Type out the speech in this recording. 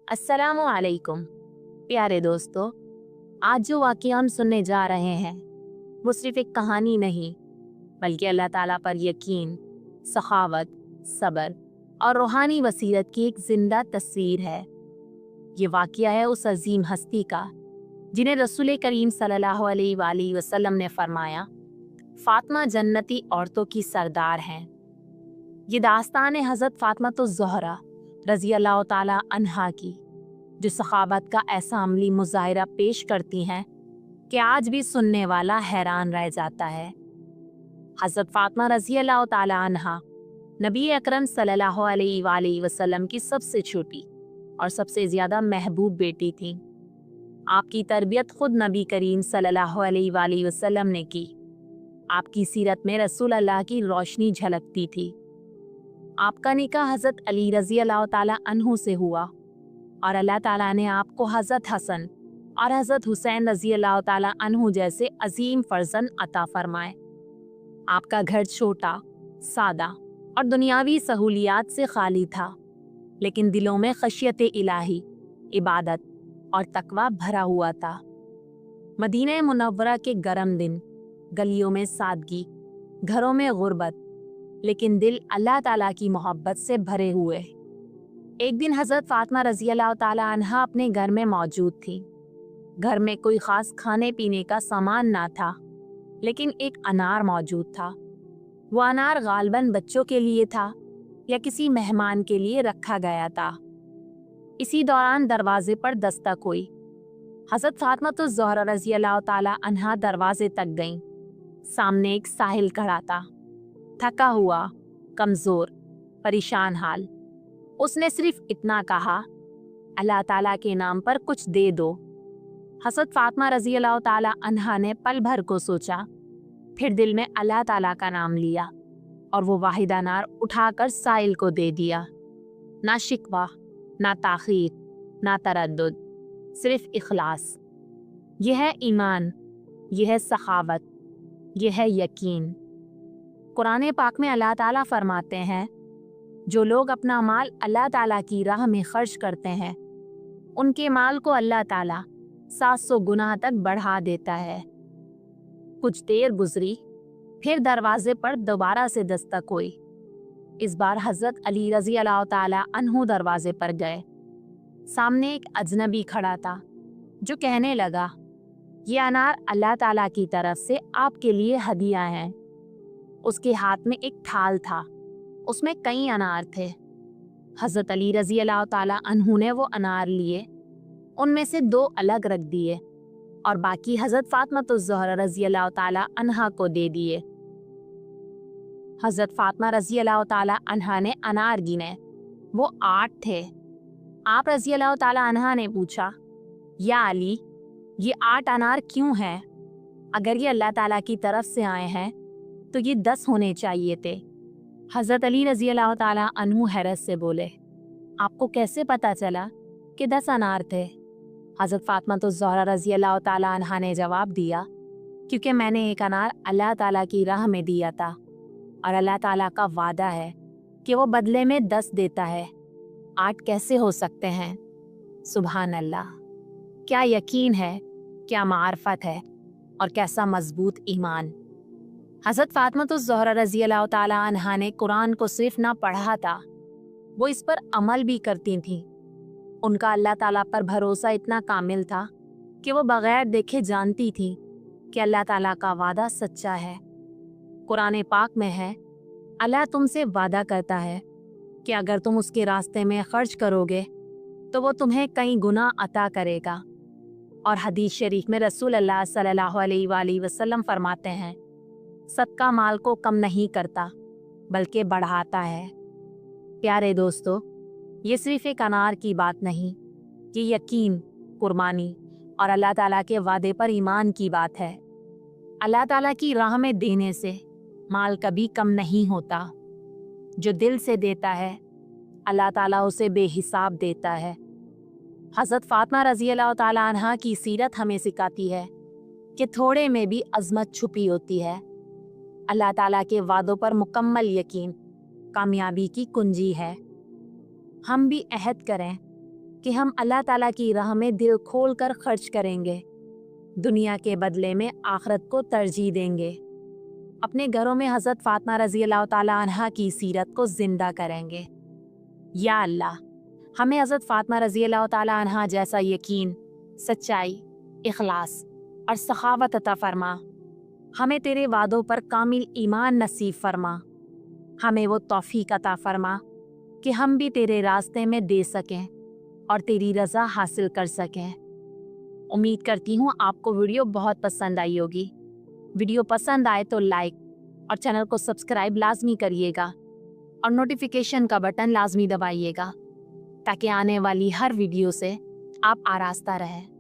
अस्सलामु अलैकुम प्यारे दोस्तों। आज जो वाक़या हम सुनने जा रहे हैं वो सिर्फ एक कहानी नहीं बल्कि अल्लाह ताला पर यकीन, सखावत, सब्र और रूहानी बसीरत की एक जिंदा तस्वीर है। ये वाक़या है उस अजीम हस्ती का जिन्हें रसूल करीम सल्लल्लाहु अलैहि वसल्लम ने फरमाया, फातिमा जन्नती औरतों की सरदार हैं। ये दास्तान है हज़रत फातिमा तो ज़हरा रज़ी अल्लाह ताला अन्हा की, जो सखावत का ऐसा अमली मुजाहिरा पेश करती हैं कि आज भी सुनने वाला हैरान रह जाता है। हज़रत फातिमा रज़ी अल्लाह ताला अन्हा नबी अकरम सल्लल्लाहु अलैहि वसल्लम की सबसे छोटी और सबसे ज़्यादा महबूब बेटी थी। आपकी तरबियत खुद नबी करीम सल्लल्लाहु अलैहि वसल्लम ने की। आपकी सीरत में रसूल अल्लाह की रोशनी झलकती थी। आपका निकाह हज़रत अली रज़ी अल्लाह ताला अन्हु से हुआ और अल्लाह ताला ने आपको हज़रत हसन और हज़रत हुसैन रज़ी अल्लाह ताला अन्हु जैसे अजीम फर्जंद अता फरमाए। आपका घर छोटा, सादा और दुनियावी सहूलियात से खाली था, लेकिन दिलों में खशियत इलाही, इबादत और तकवा भरा हुआ था। मदीना मुनव्वरा के गर्म दिन, गलियों में सादगी, घरों में गुर्बत, लेकिन दिल अल्लाह ताला की मोहब्बत से भरे हुए। एक दिन हज़रत फातिमा रज़ी अल्लाह ताला अन्हा अपने घर में मौजूद थी। घर में कोई ख़ास खाने पीने का सामान ना था, लेकिन एक अनार मौजूद था। वो अनार गालबन बच्चों के लिए था या किसी मेहमान के लिए रखा गया था। इसी दौरान दरवाजे पर दस्तक हुई। हज़रत फातिमा तो ज़हरा रज़ी अल्लाह ताला अन्हा दरवाजे तक गईं। सामने एक साहिल खड़ा था, थका हुआ, कमज़ोर, परेशान हाल। उसने सिर्फ इतना कहा, अल्लाह ताला के नाम पर कुछ दे दो। हज़रत फातिमा रज़ी अल्लाह ताला अन्हा ने पल भर को सोचा, फिर दिल में अल्लाह ताला का नाम लिया और वो वाहिद अनार उठाकर साहिल को दे दिया। ना शिकवा, ना ताख़ीर, ना तरद्दुद, सिर्फ इखलास। यह है ईमान, यह है सखावत, यह है यकीन। कुरान पाक में अल्लाह ताला फरमाते हैं, जो लोग अपना माल अल्लाह ताला की राह में खर्च करते हैं उनके माल को अल्लाह ताला 700 गुना तक बढ़ा देता है। कुछ देर गुजरी, फिर दरवाजे पर दोबारा से दस्तक हुई। इस बार हज़रत अली रज़ी अल्लाह ताला अन्हु दरवाजे पर गए। सामने एक अजनबी खड़ा था जो कहने लगा, ये अनार अल्लाह ताला की तरफ से आपके लिए हदिया हैं। उसके हाथ में एक थाल था, उसमें कई अनार थे। हज़रत अली रज़ी अल्लाह ताला अन्हु ने वो अनार लिए, उनमें से 2 अलग रख दिए और बाकी हज़रत फातिमा तो ज़हरा रज़ी अल्लाह ताला अन्हा को दे दिए। हज़रत फातिमा रज़ी अल्लाह ताला अन्हा ने अनार गिने, वो 8 थे। आप रज़ी अल्लाह ताला अन्हा ने पूछा, या अली, ये 8 अनार क्यों हैं? अगर ये अल्लाह ताला की तरफ से आए हैं तो ये 10 होने चाहिए थे। हज़रत अली रज़ी अल्लाह ताला अन्हु हैरत से बोले, आपको कैसे पता चला कि 10 अनार थे? हज़रत फातिमा तो ज़हरा रज़ी अल्लाह ताला अन्हा ने जवाब दिया, क्योंकि मैंने एक अनार अल्लाह ताला की राह में दिया था और अल्लाह ताला का वादा है कि वो बदले में 10 देता है। 8 कैसे हो सकते हैं? सुभान अल्लाह। क्या यकीन है, क्या मार्फत है और कैसा मजबूत ईमान। हज़रत फातिमा तो ज़हरा रज़ी अल्लाह ताला अन्हा ने कुरान को सिर्फ ना पढ़ा था, वो इस पर अमल भी करती थीं। उनका अल्लाह ताला पर भरोसा इतना कामिल था कि वो बग़ैर देखे जानती थी कि अल्लाह ताला का वादा सच्चा है। कुरान पाक में है, अल्लाह तुमसे वादा करता है कि अगर तुम उसके रास्ते में खर्च करोगे तो वो तुम्हें कई गुना अता करेगा। और हदीस शरीफ में रसूल अल्लाह सल्लल्लाहु अलैहि वसल्लम फरमाते हैं, सदका माल को कम नहीं करता बल्कि बढ़ाता है। प्यारे दोस्तों, ये सिर्फ एक अनार की बात नहीं, ये यकीन, कुर्बानी और अल्लाह ताला के वादे पर ईमान की बात है। अल्लाह ताला की राह में देने से माल कभी कम नहीं होता। जो दिल से देता है अल्लाह ताला उसे बेहिसाब देता है। हज़रत फातिमा रज़ी अल्लाह ताला अन्हा की सीरत हमें सिखाती है कि थोड़े में भी अज़मत छुपी होती है। अल्लाह ताला के वादों पर मुकम्मल यकीन कामयाबी की कुंजी है। हम भी अहद करें کہ ہم اللہ تعالیٰ کی راہ میں دل کھول کر خرچ کریں گے، دنیا کے بدلے میں آخرت کو ترجیح دیں گے، اپنے گھروں میں حضرت فاطمہ رضی اللہ تعالیٰ عنہا کی سیرت کو زندہ کریں گے۔ یا اللہ، ہمیں حضرت فاطمہ رضی اللہ تعالیٰ عنہا جیسا یقین، سچائی، اخلاص اور سخاوت عطا فرما۔ ہمیں تیرے وعدوں پر کامل ایمان نصیب فرما۔ ہمیں وہ توفیق عطا فرما کہ ہم بھی تیرے راستے میں دے سکیں اور تیری رضا حاصل کر سکیں۔ امید کرتی ہوں آپ کو ویڈیو بہت پسند آئی ہوگی۔ ویڈیو پسند آئے تو لائک اور چینل کو سبسکرائب لازمی کریے گا اور نوٹیفیکیشن کا بٹن لازمی دبائیے گا تاکہ آنے والی ہر ویڈیو سے آپ آراستہ رہیں۔